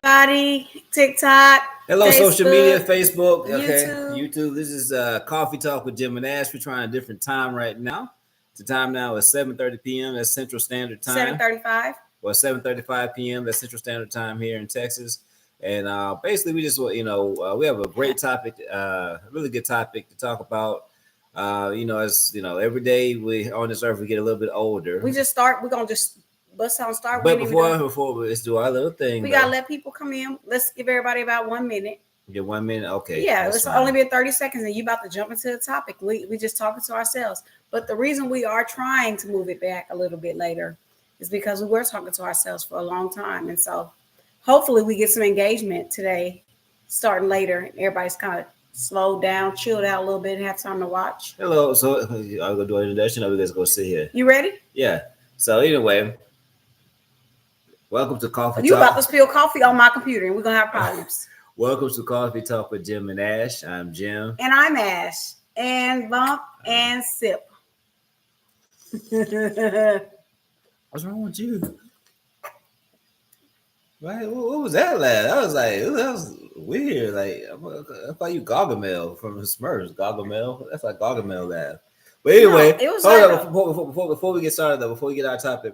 everybody. TikTok, Hello, social media, Facebook, Facebook. Okay, YouTube. YouTube. This is Coffee Talk with Jim and Ash. We're trying a different time right now. The time now is 7:30 p.m. That's Central Standard Time. 7:35. Well, 7:35 p.m. That's Central Standard Time here in Texas. And basically, we just we have a great topic, a really good topic to talk about. As every day we on this earth we get a little bit older. We're gonna just bust on start. But before let's do our little thing. We gotta let people come in. Let's give everybody about 1 minute. Get 1 minute, okay. Yeah, it's only been 30 seconds, and you about to jump into the topic. We just talking to ourselves. But the reason we are trying to move it back a little bit later is because we were talking to ourselves for a long time, and so hopefully we get some engagement today, starting later. Everybody's kind of slowed down, chilled out a little bit, and have time to watch. Hello. So I'm gonna do an introduction, or we guys go sit here. You ready? Yeah. So anyway, welcome to Coffee Talk. You about to spill coffee on my computer, and we're gonna have problems. Welcome to Coffee Talk with Jim and Ash. I'm Jim. And I'm Ash. And bump and sip. What's wrong with you? Right? What was that laugh? I was like, that was weird. Like, I thought you Gargamel from the Smurfs. Gargamel. That's like Gargamel laugh. But anyway, no, it was before we get started though, before we get our topic,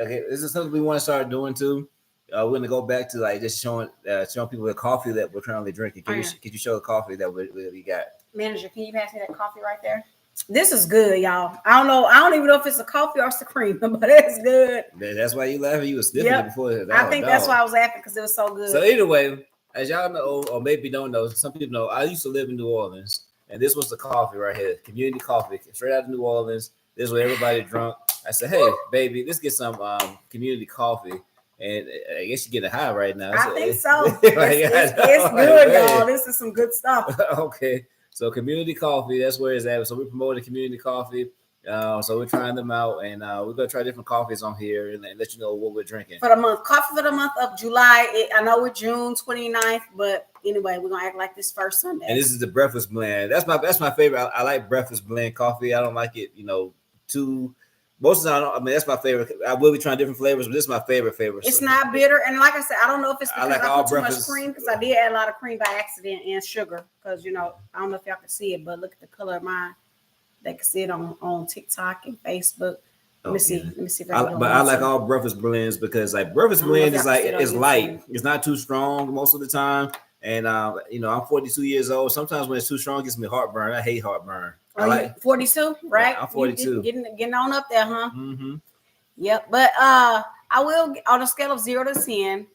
okay, this is something we want to start doing too. We're gonna go back to like just showing people the coffee that we're currently drinking. Could you show the coffee that we got? Manager, can you pass me that coffee right there? This is good, y'all. I don't even know if it's a coffee or it's a cream, but it's good. That's why you laughing. You were sniffing it before. I think that's why I was laughing, because it was so good. So anyway, as y'all know, or maybe don't know, some people know, I used to live in New Orleans, and this was the coffee right here, community coffee, straight out of New Orleans. This is where everybody drunk. I said, hey, baby, let's get some community coffee. And I guess you're getting high right now. I think so. It's good, y'all. This is some good stuff. Okay. So community coffee, that's where it's at. So we're promoting community coffee. So we're trying them out, and we're going to try different coffees on here and let you know what we're drinking. For the month. Coffee for the month of July. I know we're June 29th, but anyway, we're going to act like this first Sunday. And this is the breakfast blend. That's my favorite. I like breakfast blend coffee. I don't like it, too... Most of the time, I mean, that's my favorite. I will be trying different flavors, but this is my favorite. It's not bitter. And like I said, I don't know if it's because I put too much cream, because I did add a lot of cream by accident and sugar. Because, I don't know if y'all can see it, but look at the color of mine. They can see it on TikTok and Facebook. Let me see. If I like all breakfast blends because like breakfast blend is like it's light. It's not too strong most of the time. And I'm 42 years old. Sometimes when it's too strong, it gives me heartburn. I hate heartburn. I like 42, right? Yeah, I'm 42. Getting on up there, huh? Mm-hmm. Yep. But I will, on a scale of 0 to 10,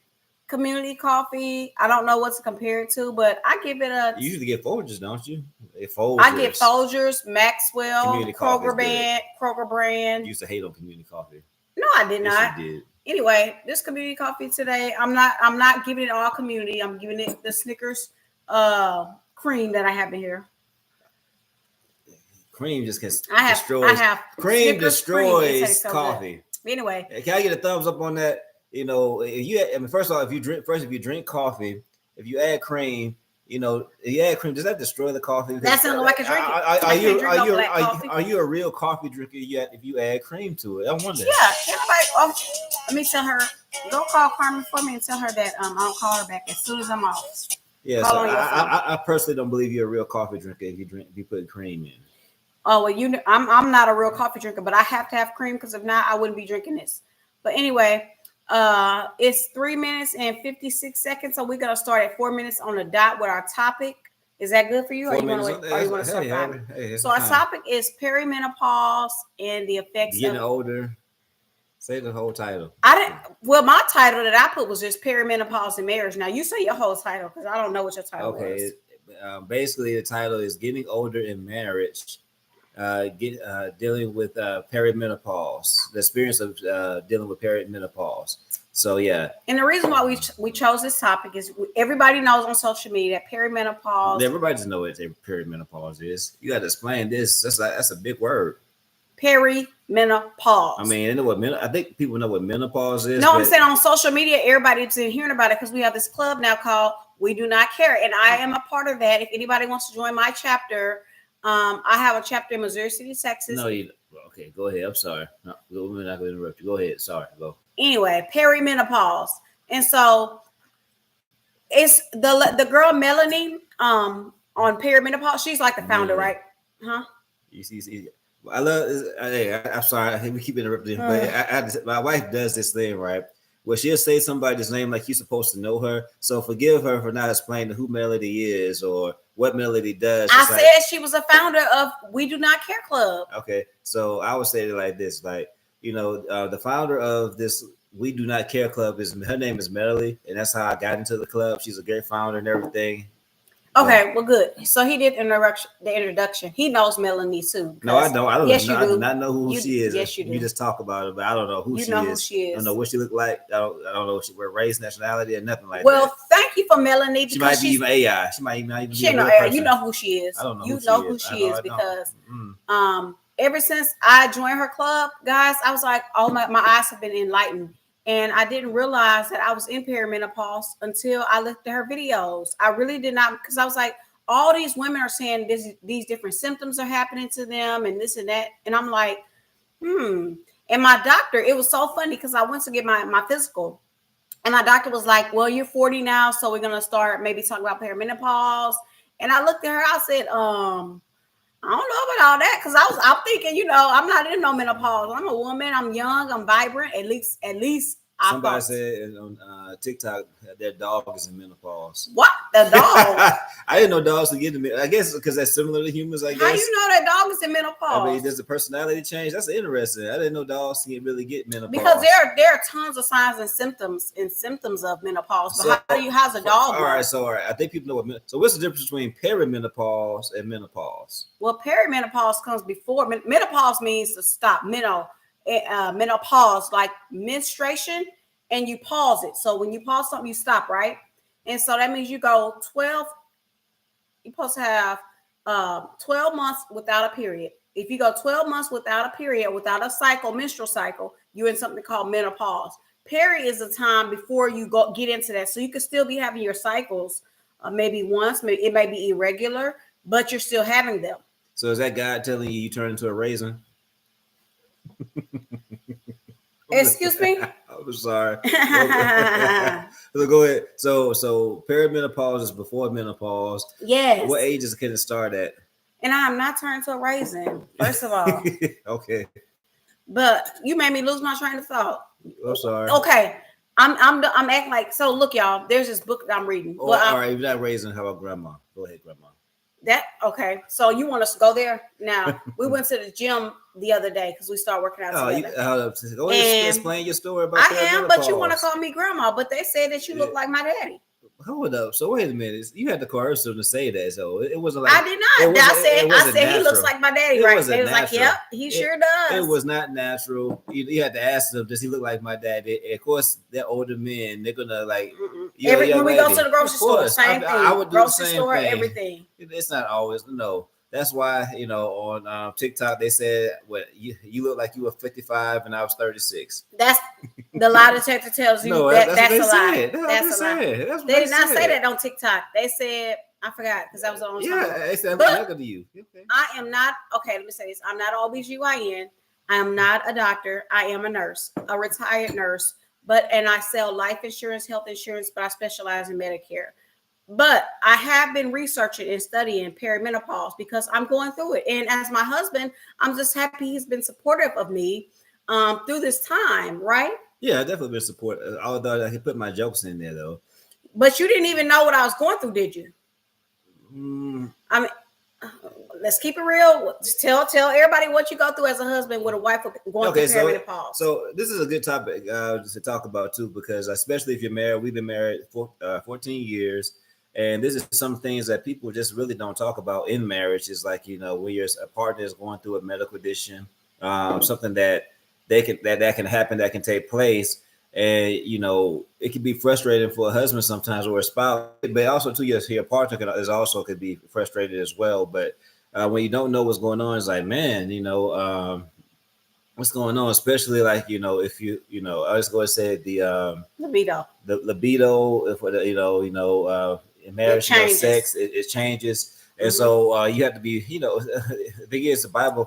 community coffee, I don't know what to compare it to, but I give it a... You usually get Folgers, don't you? I get Folgers, Maxwell, Kroger brand. You used to hate on community coffee. No, I did not. Yes, you did. Anyway, this community coffee today, I'm not giving it all community. I'm giving it the Snickers cream that I have in here. Cream just destroys. Cream destroys coffee. Anyway, can I get a thumbs up on that? First of all, if you drink coffee, if you add cream, does that destroy the coffee? That's the only way I can drink it. Are you a real coffee drinker yet? If you add cream to it, I wonder. Yeah, everybody. Let me tell her. Go call Carmen for me and tell her that I'll call her back as soon as I'm off. Yeah, so I personally don't believe you're a real coffee drinker if you put cream in. Oh well, I'm not a real coffee drinker, but I have to have cream, because if not, I wouldn't be drinking this. But anyway, it's 3 minutes and 56 seconds, so we're gonna start at 4 minutes on the dot with our topic. Is that good for you, or you want to start time? So our topic is perimenopause and the effects getting older. Say the whole title. My title that I put was just perimenopause and marriage. Now you say your whole title, because I don't know what your title is. Okay, basically the title is getting older in marriage. Dealing with perimenopause, the experience of dealing with perimenopause. So yeah. And the reason why we chose this topic is everybody knows on social media that perimenopause. Everybody just knows what perimenopause is. You got to explain this. That's a big word. Perimenopause. I mean, I think people know what menopause is. No, I'm saying on social media, everybody's been hearing about it, because we have this club now called We Do Not Care, and I am a part of that. If anybody wants to join my chapter. I have a chapter in Missouri City, Texas. No, okay, go ahead. I'm sorry. No, we're not going to interrupt you. Go ahead. Sorry, go. Anyway, perimenopause. And so It's the girl Melanie on Perimenopause. She's like the founder, Melanie. right? Huh? You see, I love. Hey, I'm sorry. We keep interrupting, but my wife does this thing, right? Where she'll say somebody's name like you're supposed to know her. So forgive her for not explaining who Melody is or what Melody does. I It's like, said she was a founder of We Do Not Care Club. okay, so I would say it like this, like the founder of this We Do Not Care Club is her name is Melody, and that's how I got into the club. She's a great founder and everything. Okay, well, good. So he did the introduction. He knows Melanie too. No, I don't. I don't Yes, know. you I do do. not know who she is. Yes, you do. You just talk about her, but I don't know who You she know is. who she I don't is. know what she look like. I don't know if she wear race, nationality, or nothing like Well, that. thank you for Melanie She because might be she's even AI. She might even not even she be ain't a no real AI. person. You know who she is. I don't know. You who know she who is. she is I don't. because ever since I joined her club, guys, I was like, oh my eyes have been enlightened. And I didn't realize that I was in perimenopause until I looked at her videos. I really did not, because I was like, all these women are saying these different symptoms are happening to them and this and that. And I'm like, And my doctor, it was so funny because I went to get my physical. And my doctor was like, well, you're 40 now, so we're going to start maybe talking about perimenopause. And I looked at her, I said, I don't know about all that because I'm thinking, I'm not in no menopause. I'm a woman. I'm young. I'm vibrant. At least I Somebody thought. said on TikTok that their dog is in menopause. What the dog? I didn't know dogs could get in. I guess because that's similar to humans. I guess. How you know that dog is in menopause? I mean, does the personality change? That's interesting. I didn't know dogs can really get menopause because there are tons of signs and symptoms of menopause. But So, how's a dog? All right, so all right. I think people know what. So what's the difference between perimenopause and menopause? Well, perimenopause comes before menopause means to stop. Menopause like menstruation, and you pause it. So when you pause something, you stop, right? And so that means you go 12. You're supposed to have 12 months without a period. If you go 12 months without a period, without a cycle, menstrual cycle, you're in something called menopause. Peri is a time before you get into that. So you could still be having your cycles maybe once, maybe it may be irregular, but you're still having them. So is that God telling you turn into a raisin? Excuse me? I'm sorry. So go ahead. So perimenopause is before menopause. Yes. What ages can it start at? And I'm not turning to a raisin, first of all. Okay. But you made me lose my train of thought. I'm sorry. Okay. I'm acting like, so look, y'all, there's this book that I'm reading. All right, if you're not raisin, how about grandma? Go ahead, grandma. Okay. So you want us to go there? Now, we went to the gym the other day because we started working out together. Go ahead, explain your story about I am, but you want to call me grandma, but they said that you look like my daddy. Hold up. So wait a minute. You had to coerce him to say that. So it wasn't like I did not. I said he looks like my daddy, right? They was like, yep, he sure does. It was not natural. You had to ask them, does he look like my daddy? And of course, they're older men. They're gonna like when we go to the grocery store, same thing. I would do grocery the same store, thing. everything. It's not always no. That's why on TikTok they said what you look like you were 55 and I was 36. That's the lie detector tells you that's a lie. That's a lie. They did not say that on TikTok. They said I forgot because I was on. Yeah, they said look to you. Okay. I am not okay. Let me say this: I'm not OBGYN. I am not a doctor. I am a nurse, a retired nurse. And I sell life insurance, health insurance, but I specialize in Medicare. But I have been researching and studying perimenopause because I'm going through it. And as my husband, I'm just happy he's been supportive of me through this time, right? Yeah, I definitely been supportive. Although I can put my jokes in there, though. But you didn't even know what I was going through, did you? I mean, let's keep it real. Just tell everybody what you go through as a husband with a wife going through perimenopause. So this is a good topic to talk about, too, because especially if you're married, we've been married for 14 years. And this is some things that people just really don't talk about in marriage. Is like, when your partner is going through a medical condition, something that that can happen, that can take place. And, it can be frustrating for a husband sometimes or a spouse, but also to your partner could be frustrated as well. But when you don't know what's going on, it's like, man, what's going on, especially like, if I was going to say the libido, if in marriage, sex, it changes. And so you have to be, the thing is, the Bible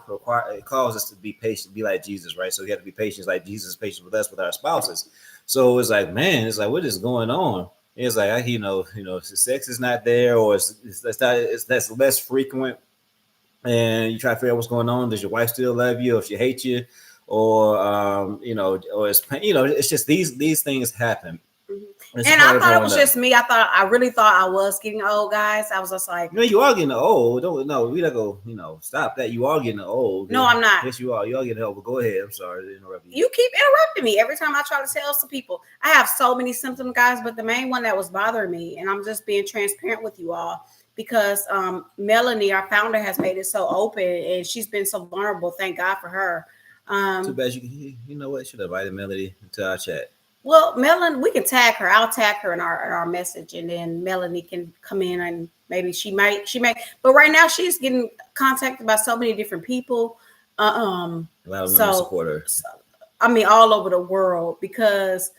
calls us to be patient, be like Jesus, right? So you have to be patient, like Jesus is patient with us, with our spouses. So it's like, man, what is going on? It's like sex is not there, or that's less frequent, and you try to figure out what's going on. Does your wife still love you, or if she hates you, or or it's just these things happen. It's And part I of thought it growing was up. just me. I really thought I was getting old, guys. I was just like, You are getting old. Don't no, we not go. Stop that. You are getting old. no, I'm not. Yes, you are. You are getting old. But go ahead. I'm sorry to interrupt you. You keep interrupting me every time I try to tell some people. I have so many symptoms, guys, but the main one that was bothering me, and I'm just being transparent with you all, because Melanie, our founder, has made it so open, and she's been so vulnerable. Thank God for her. Too bad you know what? Should have invited Melody to our chat. Well, Melanie, we can tag her. I'll tag her in our message, and then Melanie can come in, and maybe she may. But right now, she's getting contacted by so many different people. A lot of women support her. I mean, all over the world, because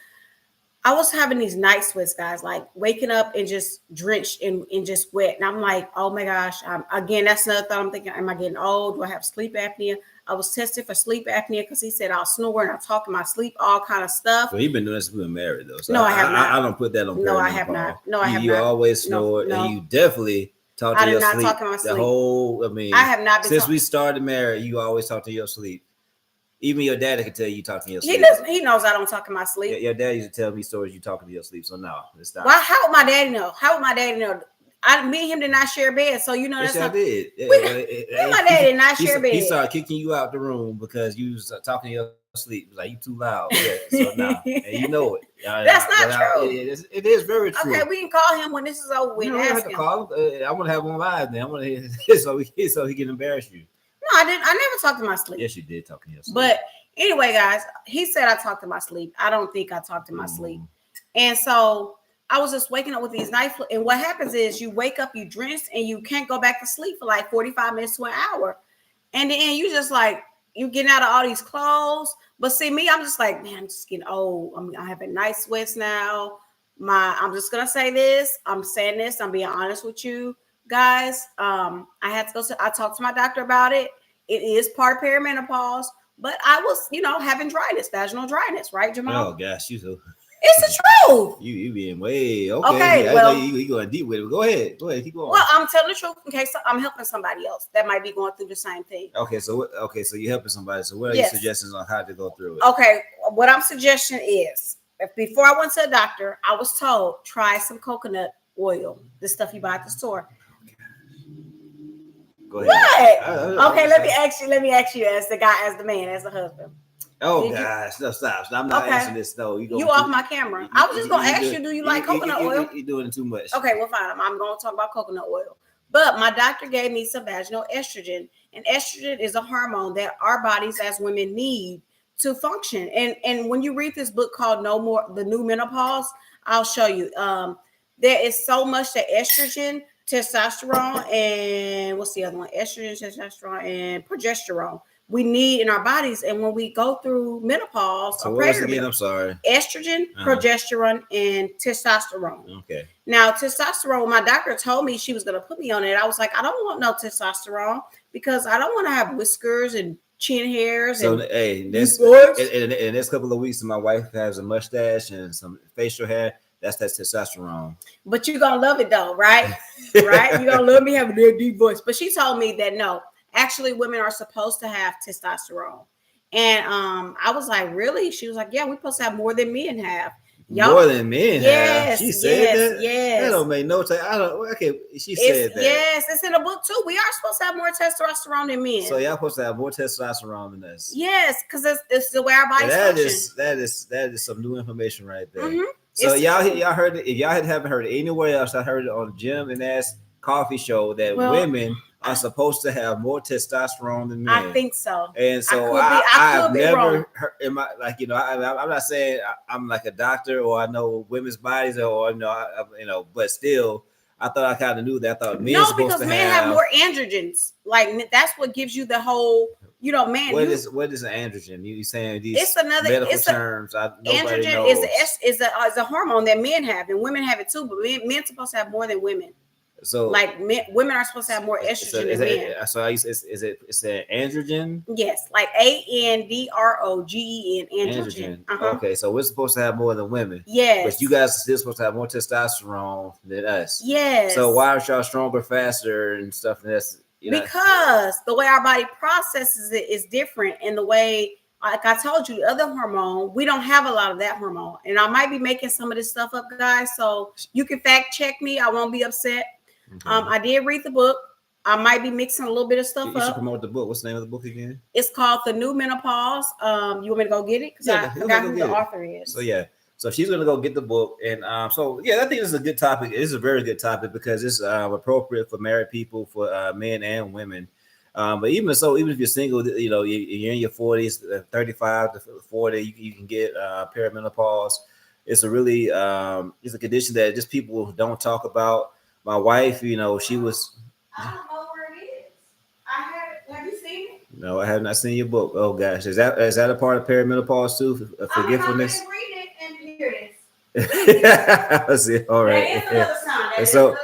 I was having these night sweats, guys, like waking up and just drenched in just wet. And I'm like, oh my gosh. Again, that's another thought I'm thinking, am I getting old? Do I have sleep apnea? I was tested for sleep apnea because he said I'll snore and I'll talk in my sleep, all kind of stuff. Well, you've been doing this since we were married, though. So no, I have not. I don't put that on. No, I have not. No, I have you not. always snore, and you definitely talk to your sleep. I did not talk in my sleep. I have not been since we started married. You always talk to your sleep. Even your daddy can tell you talk to your sleep. He knows I don't talk in my sleep. Your dad used to tell me stories you talking to your sleep. So no, it's not. Well, how would my daddy know? How would my daddy know? Me and him did not share bed, so you know that's yes, I did. My daddy did not share bed. He started kicking you out the room because you was talking to your sleep. Like, you too loud. Yeah, so now, and you know it. That's not true. It is very true. Okay, we can call him when this is over with. You don't have to call him. I want to have him on live. Then I want to hear so he can embarrass you. No, I didn't. I never talked to my sleep. Yes, you did talk to your sleep. But anyway, guys, he said I talked to my sleep. I don't think I talked to my sleep. And so I was just waking up with these night and what happens is you wake up, you drenched, and you can't go back to sleep for like 45 minutes to an hour. And then you just like, you getting out of all these clothes. But see, me, I'm just like, man, I'm just getting old. I'm having night sweats now. I'm just going to say this. I'm saying this. I'm being honest with you guys. I had to go. I talked to my doctor about it. It is part of perimenopause, but I was, having dryness, vaginal dryness, right, Jamal? Oh gosh, you so. It's the truth. You being way okay. Okay, well, you going deep with it. Go ahead, keep going. Well, I'm telling the truth in case I'm helping somebody else that might be going through the same thing. Okay, so you're helping somebody. So what are your suggestions on how to go through it? Okay, what I'm suggesting is, before I went to the doctor, I was told try some coconut oil, the stuff you buy at the store. Go ahead. What? Okay, let me ask you as the man, as the husband. Oh gosh, no, stop. I'm not answering this. No, you off my camera. I was just gonna ask you, do you like coconut oil? You're doing it too much. Okay, well, fine. I'm gonna talk about coconut oil. But my doctor gave me some vaginal estrogen, and estrogen is a hormone that our bodies as women need to function. And when you read this book called The New Menopause, I'll show you. There is so much that estrogen, testosterone, and what's the other one? Estrogen, testosterone, and progesterone we need in our bodies. And when we go through menopause, so what was again? I'm sorry. Estrogen, progesterone, and testosterone. Okay. Now, testosterone, my doctor told me she was going to put me on it. I was like, I don't want no testosterone because I don't want to have whiskers and chin hairs. So, in the next couple of weeks, my wife has a mustache and some facial hair. That's testosterone. But you're going to love it though, right? Right? You're going to love me having that deep voice. But she told me that no, actually women are supposed to have testosterone. And I was like, really? She was like, yeah, we're supposed to have more than men have. More than men have. She said that? Yes. That don't make no sense. She said that. Yes, it's in the book too. We are supposed to have more testosterone than men. So y'all supposed to have more testosterone than us. Yes, because it's the way our bodies function. That is some new information right there. Mm-hmm. So y'all heard it. If y'all haven't heard it anywhere else, I heard it on Jim and Ass Coffee Show that women are supposed to have more testosterone than men. I think so. And so I've never heard in my I'm not saying I'm like a doctor or I know women's bodies or but still I thought I kind of knew that. I thought men because men have more androgens. Like that's what gives you the whole. Man. What is an androgen? You saying these it's another medical terms? Androgen knows. is a hormone that men have and women have it too, but men supposed to have more than women. So like women are supposed to have more estrogen than men. So it's an androgen. Yes, like androgen, androgen. Okay, so we're supposed to have more than women. Yes, but you guys are still supposed to have more testosterone than us. Yes. So why are y'all stronger, faster, and stuff? And that's because the way our body processes it is different, and the way, like I told you, the other hormone, we don't have a lot of that hormone. And I might be making some of this stuff up, guys. So you can fact check me. I won't be upset. Okay. I did read the book. I might be mixing a little bit of stuff up. You should promote the book. What's the name of the book again? It's called The New Menopause. You want me to go get it? Because I forgot who the author is. So yeah. So she's gonna go get the book, and so yeah, I think this is a good topic. It's a very good topic because it's appropriate for married people, for men and women. But even if you're single, you're in your 40s, 35 to 40, you can get perimenopause. It's a really it's a condition that just people don't talk about. My wife, she was. I don't know where it is. Have you seen it? No, I have not seen your book. Oh gosh, is that a part of perimenopause too? Forgetfulness. Let's see. All right. So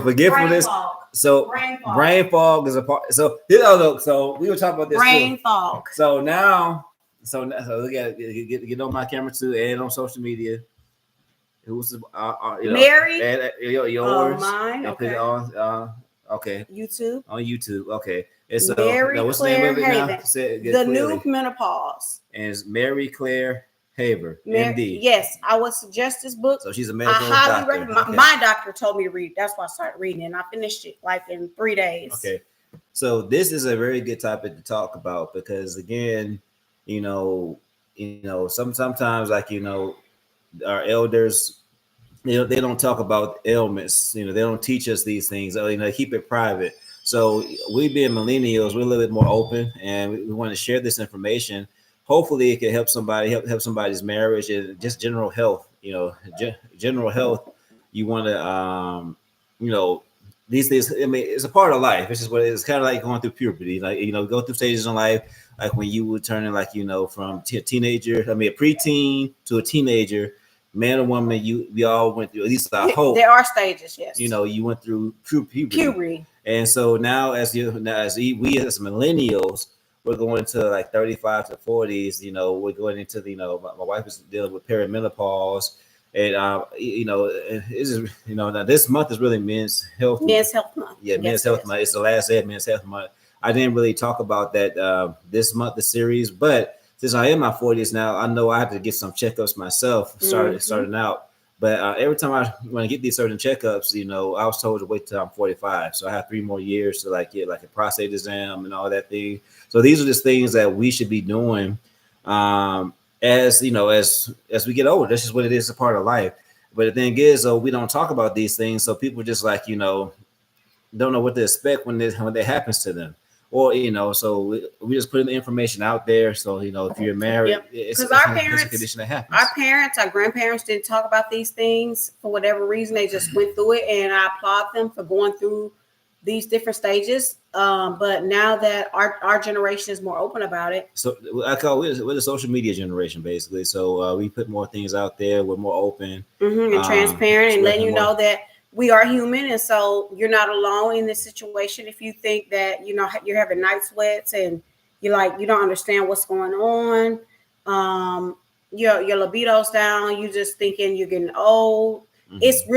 forgetfulness. So brain fog is a part. So so we were talking about this brain fog. So now look at get on my camera too and on social media. Who's Mary and yours? Mine. Okay. Put it on okay. YouTube. On YouTube. Okay. And so Mary what's the name of it Haven. now? The New Menopause. And it's Mary Claire Haver, MD. Yes, I would suggest this book. So she's a medical doctor. Okay. My doctor told me to read. That's why I started reading it. And I finished it like in 3 days. Okay. So this is a very good topic to talk about because again, sometimes like our elders, they don't talk about ailments. They don't teach us these things. They keep it private. So we being millennials, we're a little bit more open, and we want to share this information. Hopefully, it can help somebody, help somebody's marriage and just general health. General health. You want to, these things. I mean, it's a part of life. It's just what it's kind of like going through puberty. Like go through stages in life, like when you were turning, like from a preteen to a teenager. Man or woman, we all went through. At least I hope there are stages. Yes, you went through puberty. And so now, as we as millennials, we're going to like 35 to 40s. We're going into the my wife is dealing with perimenopause, and now this month is really Men's Health Month. Yeah, Men's Health Month. It's the last day of Men's Health Month. I didn't really talk about that this month, the series, but since I am in my 40s now, I know I have to get some checkups myself, starting out. But every time when I get these certain checkups, I was told to wait till I'm 45. So I have 3 more years to get like a prostate exam and all that thing. So these are just things that we should be doing as we get older. That's just what it is, a part of life. But the thing is, we don't talk about these things. So people just don't know what to expect when that happens to them. Or so we just putting the information out there. So if you're married, it's a condition that happens. Our parents, our grandparents didn't talk about these things for whatever reason. They just went through it, and I applaud them for going through these different stages. But now that our generation is more open about it, so we're the social media generation basically. So we put more things out there. We're more open and transparent, and letting you know that we are human, and so you're not alone in this situation. If you think that you're having night sweats and you don't understand what's going on, your libido's down, you just thinking you're getting old. Mm-hmm. It's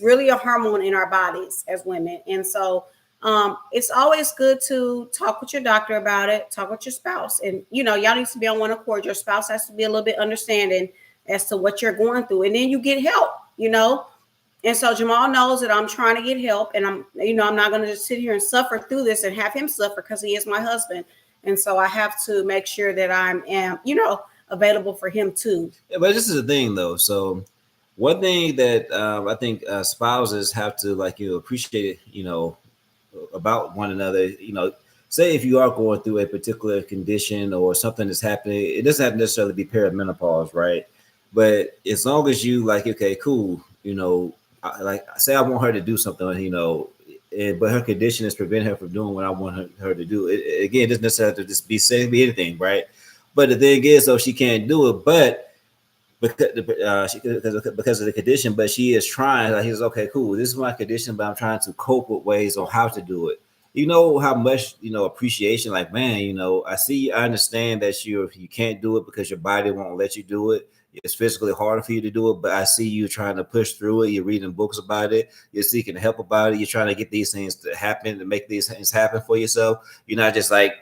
really a hormone in our bodies as women, and so it's always good to talk with your doctor about it. Talk with your spouse, and y'all need to be on one accord. Your spouse has to be a little bit understanding as to what you're going through, and then you get help. And so Jamal knows that I'm trying to get help, and I'm not going to just sit here and suffer through this and have him suffer because he is my husband. And so I have to make sure that I am, available for him too. Yeah, but this is the thing though. So one thing that I think spouses have to appreciate, about one another, say if you are going through a particular condition or something that's happening, it doesn't have to necessarily be perimenopause, right? But as long as you okay, cool, say I want her to do something, but her condition is preventing her from doing what I want her to do. It doesn't necessarily have to just be anything, right? But the thing is, she can't do it. But because of the condition, but she is trying. Like he's okay, cool. This is my condition, but I'm trying to cope with ways on how to do it. You know how much appreciation. Like man, I see. I understand that you can't do it because your body won't let you do it. It's physically harder for you to do it, but I see you trying to push through it. You're reading books about it. You're seeking help about it. You're trying to get these things to happen, to make these things happen for yourself. You're not just like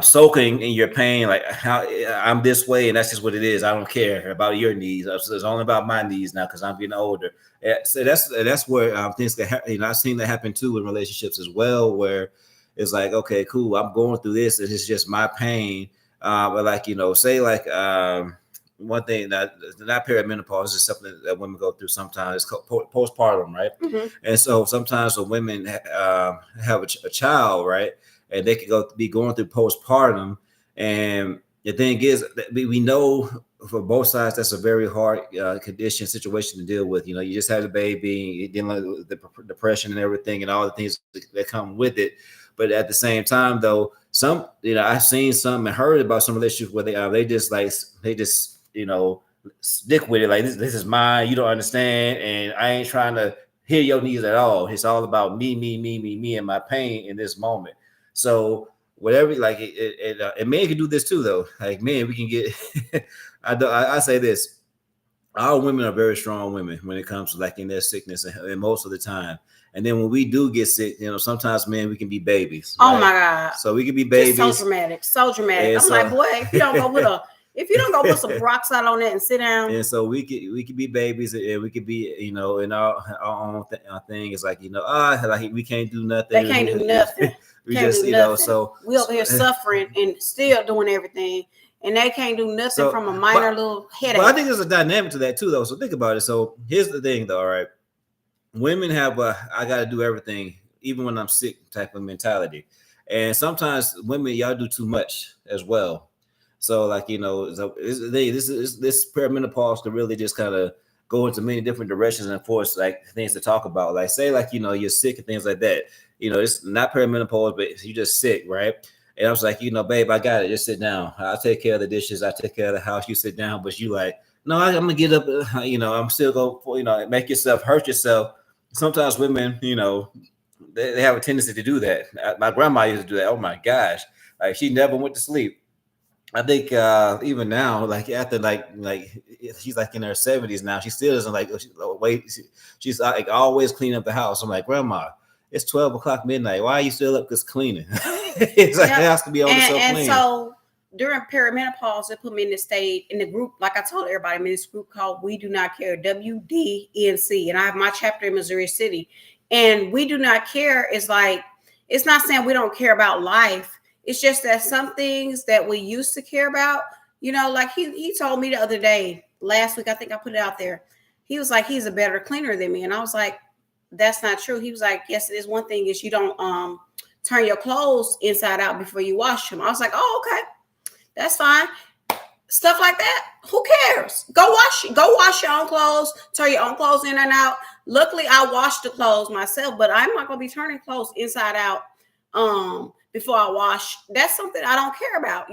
soaking in your pain, like how I'm this way and that's just what it is. I don't care about your needs. It's only about my needs now because I'm getting older. So that's where things that I've seen that happen too in relationships as well, where it's like, okay, cool, I'm going through this and it's just my pain. But like say like one thing that not perimenopause is something that women go through sometimes. It's called postpartum, right? Mm-hmm. And so sometimes when women have a child, right? And they could be going through postpartum. And the thing is, we know for both sides that's a very hard situation to deal with. You just had a baby, you're dealing with the depression and everything, and all the things that come with it. But at the same time, though, I've seen some and heard about some relationships where they just stick with it. Like this is mine. You don't understand, and I ain't trying to hear your needs at all. It's all about me, and my pain in this moment. So whatever, like and men can do this too, though. Like men, we can get. I say this: our women are very strong women when it comes to like in their sickness, and most of the time. And then when we do get sick, sometimes men we can be babies. Oh right? my God! So we can be babies. Just so dramatic, so dramatic. I'm like, boy, if you don't go put some peroxide on that and sit down. And so we could be babies, and we could be, in our own thing. It's like, like we can't do nothing. They can't do nothing. We just, so we over here suffering and still doing everything, and they can't do nothing from a minor little headache. But I think there's a dynamic to that too, though. So think about it. So here's the thing, though. All right, women have I got to do everything, even when I'm sick, type of mentality, and sometimes women y'all do too much as well. So like this perimenopause to really just kind of go into many different directions and force like things to talk about. Like say like you're sick and things like that. It's not perimenopause, but you're just sick, right? And I was like, babe, I got it. Just sit down. I'll take care of the dishes. I take care of the house. You sit down. But you like, no, I'm gonna get up. I'm still go. Make yourself hurt yourself. Sometimes women, they have a tendency to do that. My grandma used to do that. Oh my gosh, like she never went to sleep. I think even now, like after like she's like in her 70s now, she still doesn't like wait. She's like always cleaning up the house. I'm like, Grandma, it's 12 o'clock midnight. Why are you still up just cleaning? It's like it has to be on so clean. And so during perimenopause, they put me in the group, like I told everybody, I'm in this group called We Do Not Care, WDNC, and I have my chapter in Missouri City. And We Do Not Care is like, it's not saying we don't care about life. It's just that some things that we used to care about, like he told me the other day, last week, I think I put it out there. He was like, he's a better cleaner than me. And I was like, that's not true. He was like, yes, it is. One thing is you don't turn your clothes inside out before you wash them. I was like, oh, okay, that's fine. Stuff like that. Who cares? Go wash your own clothes, turn your own clothes in and out. Luckily, I washed the clothes myself, but I'm not going to be turning clothes inside out. Before I wash, that's something I don't care about.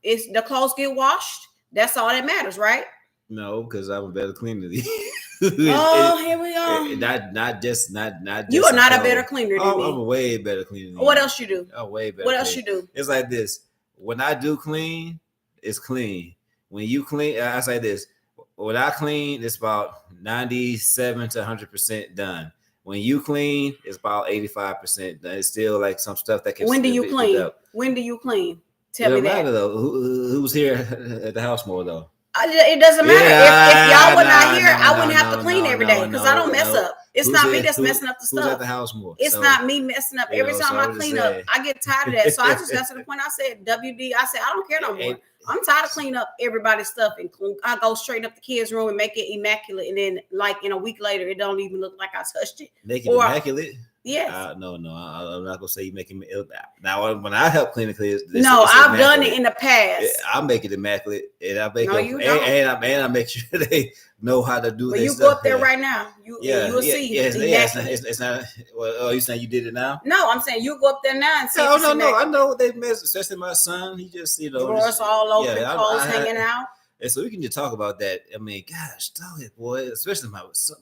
It's the clothes get washed. That's all that matters, right? No, because I'm a better cleaner than you. Here we go. Not just. You are not a better cleaner than me. I'm a way better cleaner than you. What else you do? I'm way better. What else you do? It's like this. When I do clean, it's clean. When you clean, I say this. When I clean, it's about 97 to 100% done. When you clean, it's about 85%. It's still like some stuff that can. When do you clean? When do you clean? Tell me that. Matter though. Who's here at the house more though? It doesn't matter. If y'all were not here, I wouldn't have to clean every day because I don't mess up. It's not me that's messing up the stuff. Who's at the house more? It's not me messing up. Every time I clean up, I get tired of that. So I just got to the point. I said, I said, I don't care no more. I'm tired of cleaning up everybody's stuff, and I go straight up the kids' room and make it immaculate, and then like in a week later, it don't even look like I touched it. Make it immaculate. Yes. No, I'm not gonna say you making me ill. Now, when I help clean the clears, I've done it in the past. I make it immaculate, and I make you don't. And I make sure they know how to do this. You go up there right now. You'll see. Yes, it's not. Well, oh, you saying you did it now? No, I'm saying you go up there now and see. No. I know what they mess. Especially my son. He just drawers all over, clothes hanging out. And so we can just talk about that. I mean, gosh, dog it, boy, especially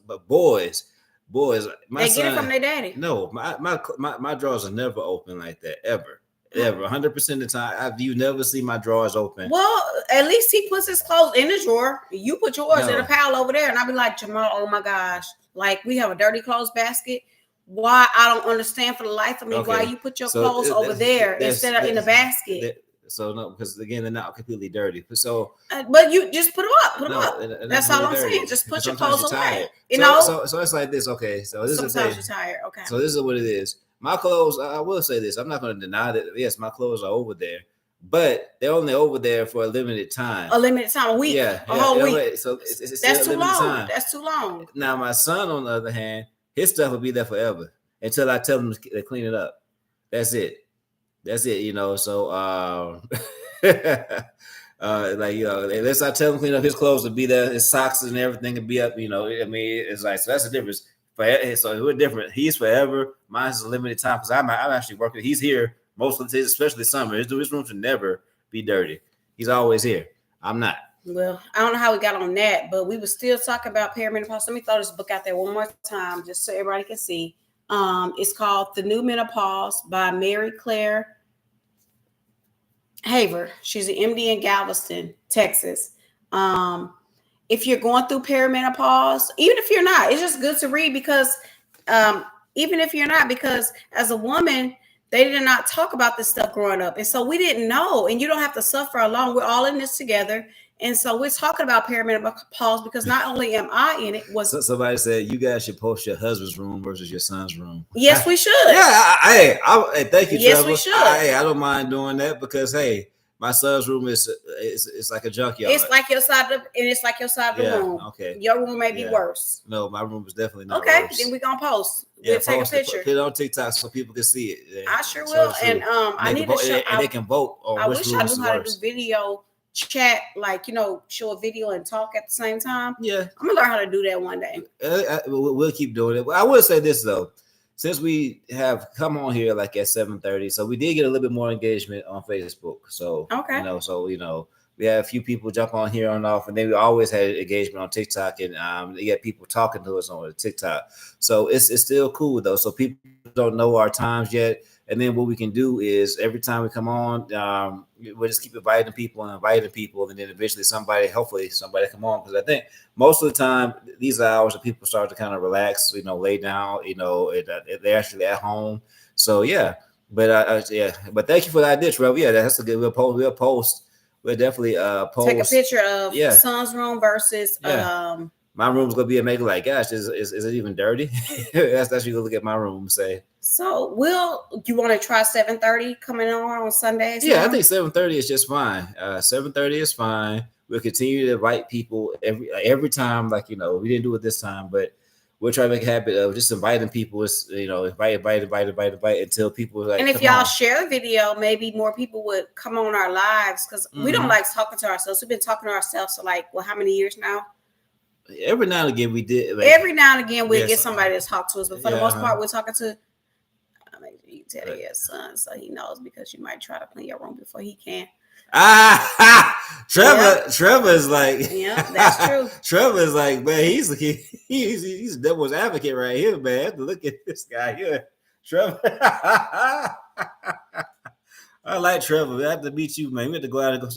but boys, my They son, get it from their daddy. no, my drawers are never open like that, ever. 100% of the time, you never see my drawers open. Well, at least he puts his clothes in the drawer. You put yours in a pile over there, and I'll be like, Jamal, oh my gosh, like we have a dirty clothes basket. Why? I don't understand for the life of me why you put your clothes over there instead of in the basket. So no, because again, they're not completely dirty. So, but you just put them up. Put them up. That's all I'm saying. Just put your clothes away. You know. So it's like this. Okay. So this sometimes you're tired. Okay. So this is what it is. My clothes. I will say this. I'm not going to deny that. Yes, my clothes are over there, but they're only over there for a limited time. A limited time, a week. Yeah, a whole week. So it's that's too long. Time. That's too long. Now my son, on the other hand, his stuff will be there forever until I tell him to clean it up. That's it. You know. So like, you know, unless I tell him clean up his clothes to be there, his socks and everything to be up. You know, I mean, it's like, so that's the difference. So we're different. He's forever. Mine's a limited time because I'm actually working. He's here most of the days, especially summer. His room should never be dirty. He's always here. I'm not. Well, I don't know how we got on that, but we were still talking about perimenopause. Let me throw this book out there one more time just so everybody can see. It's called The New Menopause by Mary Claire Haver. She's an MD in Galveston, Texas. If you're going through perimenopause, even if you're not, it's just good to read because even if you're not, because as a woman, they did not talk about this stuff growing up. And so we didn't know, and you don't have to suffer alone. We're all in this together. And so we're talking about perimenopause because not only am I in it, somebody said you guys should post your husband's room versus your son's room. Yes, we should. Yeah, hey, thank you, Trevor. Yes, we should. I don't mind doing that because hey, my son's room is like a junkyard. It's like your side of the room. Okay. Your room may be worse. No, my room is definitely not worse. Okay, then we're gonna post. We'll take a picture. Put it on TikTok so people can see it. I sure will. And I need to show. And they can vote on which room is worse. I wish I knew how to do video chat, like, you know, show a video and talk at the same time. Yeah. I'm gonna learn how to do that one day. We'll keep doing it. I will say this though. Since we have come on here like at 7:30, so we did get a little bit more engagement on Facebook. So you know, we had a few people jump on here and off, and then we always had engagement on TikTok, and you get people talking to us on TikTok. So it's still cool though. So people don't know our times yet. And then what we can do is every time we come on, we'll just keep inviting people, and then eventually hopefully somebody come on. Because I think most of the time, these are hours that people start to kind of relax, you know, lay down, you know, they're actually at home. So yeah, but but thank you for the idea, Trevor. Yeah, that's a good. We'll post. We'll definitely post. Take a picture of son's room versus my room's gonna be a maker. Like, gosh, is it even dirty? that's what you look at my room and say. So you want to try 7:30 coming on Sundays? Yeah, I think 7:30 is just fine. 7:30 is fine. We'll continue to invite people every time. Like, you know, we didn't do it this time, but we'll try to make a habit of just inviting people. It's, you know, invite until people like. And if y'all share the video, maybe more people would come on our lives because we don't like talking to ourselves. We've been talking to ourselves for like how many years now? Every now and again we did. Every now and again we'll get somebody to talk to us, but for the most part we're talking to. You tell your son so he knows because you might try to clean your room before he can. Trevor is like, yeah, that's true. Trevor is like, man, he's devil's advocate right here, man. Look at this guy here, Trevor. I like Trevor. I have to meet you, man. We have to go out and go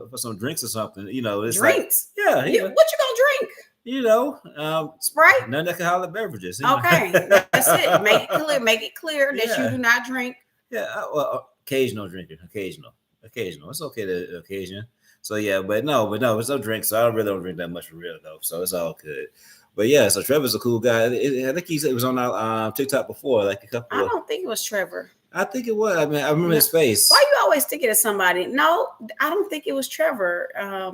for some drinks or something. You know, it's drinks. Like, what you gonna drink? You know, Sprite, non-alcoholic beverages. Okay, that's it. Make it clear that you do not drink. Yeah, well, occasional drinker, occasional. It's okay to occasion. So yeah, but no, it's no drink. So I really don't drink that much for real though. So it's all good. But yeah, so Trevor's a cool guy. I think he was on our TikTok before, like a couple. I don't think it was Trevor. I think it was. I mean, I remember his face. Why you always thinking of somebody? No, I don't think it was Trevor.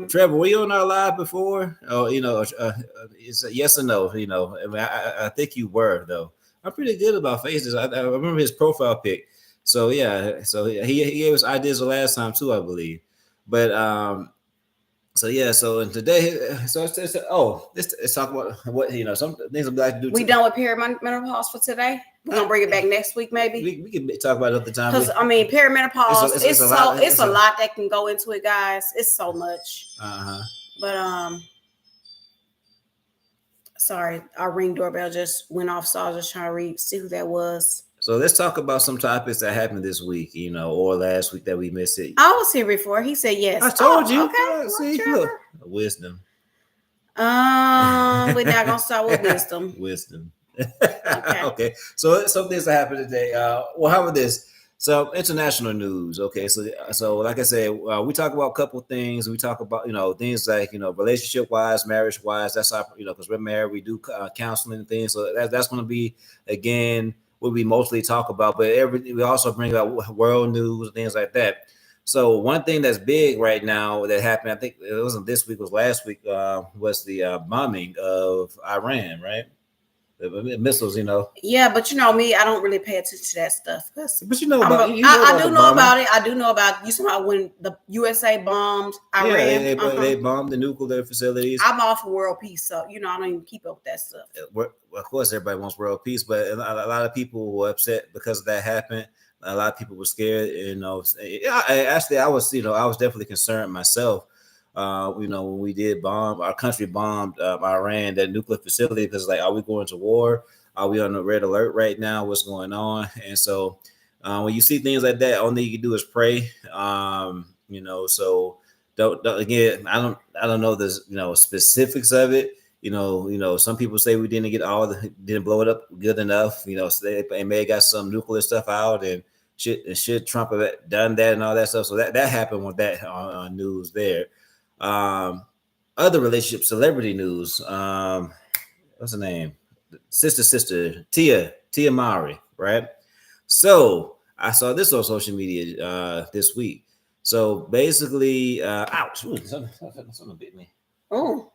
Trevor, were you on our live before? Oh, you know, it's a yes or no. You know, I mean, I think you were though. I'm pretty good about faces. I remember his profile pic. So yeah, so he gave us ideas the last time too, I believe. But so yeah, so today, let's talk about what, you know, some things I'd like to do. We done with perimenopause for today. We're gonna bring it back next week, maybe. We can talk about it at the time. Because I mean, perimenopause, it's a lot that can go into it, guys. It's so much. But sorry, our ring doorbell just went off, so I was just trying to see who that was. So let's talk about some topics that happened this week, or last week that we missed it. I was here before. He said yes. I told you. Okay. See, look, wisdom. We're not gonna start with wisdom. Wisdom. Okay. So some things that happened today. Well, how about this? So international news. Okay. So like I said, we talk about a couple things. We talk about things like relationship wise, marriage wise. That's our because we're married. We do counseling and things. So that's going to be again what we mostly talk about. But we also bring up world news and things like that. So one thing that's big right now that happened, I think it wasn't this week, it was last week, was the bombing of Iran, right? The missiles, Yeah, but me, I don't really pay attention to that stuff. But I do know about it. I do know about you. About when the USA bombed Iran. Yeah, they bombed the nuclear facilities. I'm all for world peace, so I don't even keep up with that stuff. Well, of course, everybody wants world peace, but a lot of people were upset because that happened. A lot of people were scared. Actually, I was definitely concerned myself. When we did bomb, our country bombed Iran, that nuclear facility, because are we going to war? Are we on a red alert right now? What's going on? And so when you see things like that, all you can do is pray. So don't again. I don't know the specifics of it. Some people say we didn't blow it up good enough. So they may have got some nuclear stuff out and should Trump have done that and all that stuff. So that happened with that news there. Other relationship celebrity news. What's her name? Sister Tia Mowry, right? So I saw this on social media this week. So basically, ouch! Ooh, something bit me. Oh.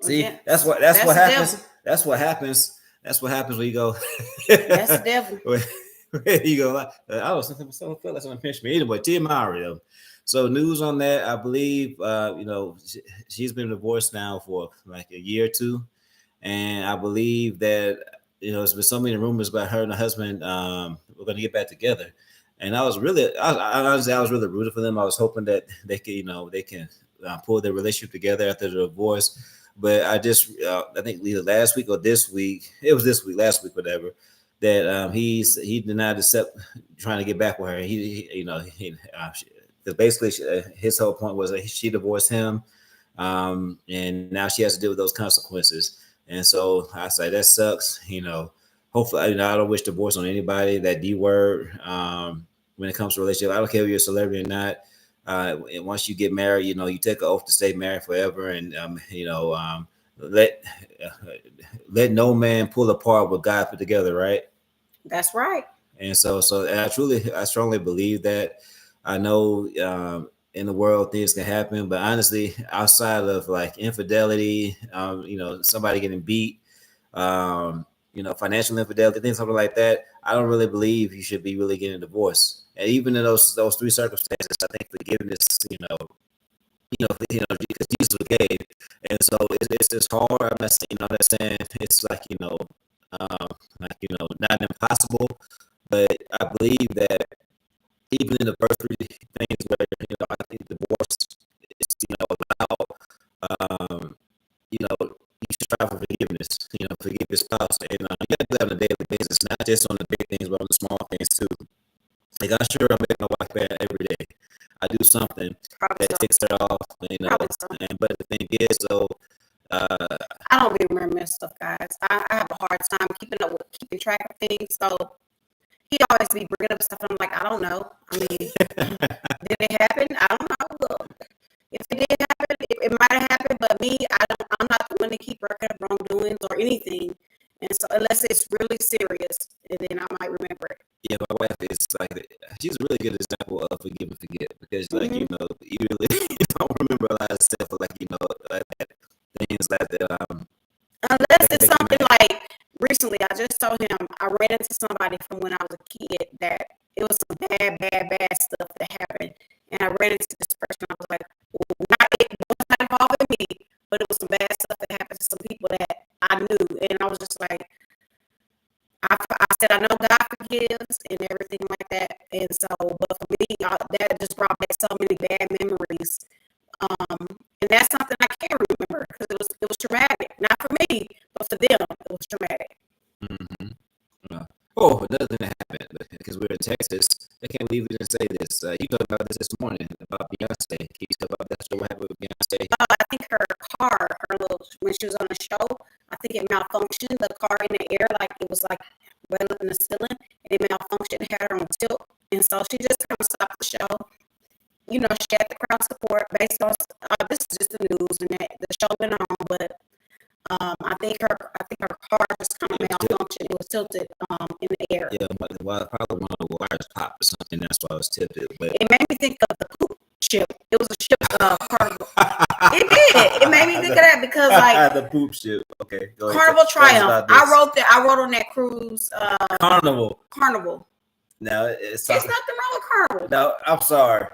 See, that's what happens. That's what happens. That's what happens when you go. That's the devil. Where you go? I was someone felt like someone pinched me. Anyway, Tia Mowry though. So news on that, I believe, she's been divorced now for like a year or two, and I believe that there's been so many rumors about her and her husband. We're going to get back together, and I was really rooting for them. I was hoping that they can pull their relationship together after the divorce. But I think either last week or this week, it was this week, last week, whatever, that he denied accept trying to get back with her. Because basically his whole point was that she divorced him, and now she has to deal with those consequences. And so I say that sucks. Hopefully, I don't wish divorce on anybody. That D word when it comes to relationship. I don't care if you're a celebrity or not. And once you get married, you take an oath to stay married forever, and let no man pull apart what God put together, right? That's right. And so I strongly believe that. I know in the world things can happen, but honestly, outside of like infidelity, somebody getting beat, financial infidelity, things something like that, I don't really believe you should be really getting divorced. And even in those three circumstances, I think forgiveness, because Jesus forgave, and so it's just hard. I'm not saying it's like not impossible, but I believe that even in the first three things where I think divorce is allowed, you should strive for forgiveness. Forgive your spouse, and you have to do that on a daily basis, not just on the big things, but on the small things too. Like I'm sure I make my wife mad every day. I do something that takes her off, but the thing is, I don't be remembering stuff, guys. I have a hard time keeping track of things. So he always be bringing up stuff. And I'm like, I don't know. I mean, did it happen? I don't know. Look, if it did happen, it might have happened. But me, I'm not the one to keep record of wrongdoings or anything. And so unless it's really serious, and then I might remember it. Yeah, my wife is she's a really good example of forgive and forget, because you really don't remember a lot of stuff, things like that. Unless it's something like recently, I just told him I ran into somebody from when I was a kid that it was some bad stuff that happened, and I ran into this person. I was like, it was not involving me, but it was some bad stuff that happened to some people that I knew, and I was just like, I said I know God forgives and everything like that, and so, but for me, that just brought back so many bad memories but for them, it was traumatic. Mm-hmm. Oh, another thing that happened because we're in Texas. I can't believe we didn't say this. You talked about this morning about Beyonce. Can you tell about that story? What happened with Beyonce? I think her car, when she was on the show, I think it malfunctioned. The car in the air, like it was like well up in the ceiling, and it malfunctioned, had her on tilt, and so she just kind of stopped the show. You know, she had the crowd support based on this is just the news, and that the show went on, but I think her car just kind of malfunctioned. It was tilted in the air. Yeah, well, probably one of the wires popped or something. That's why it was tilted. But it made me think of the poop ship. It was a ship Carnival. It did. It made me think of that because like the poop ship. Okay, go ahead. Carnival Triumph. I wrote on that cruise. Carnival. No, it's nothing wrong with Carnival. No, I'm sorry.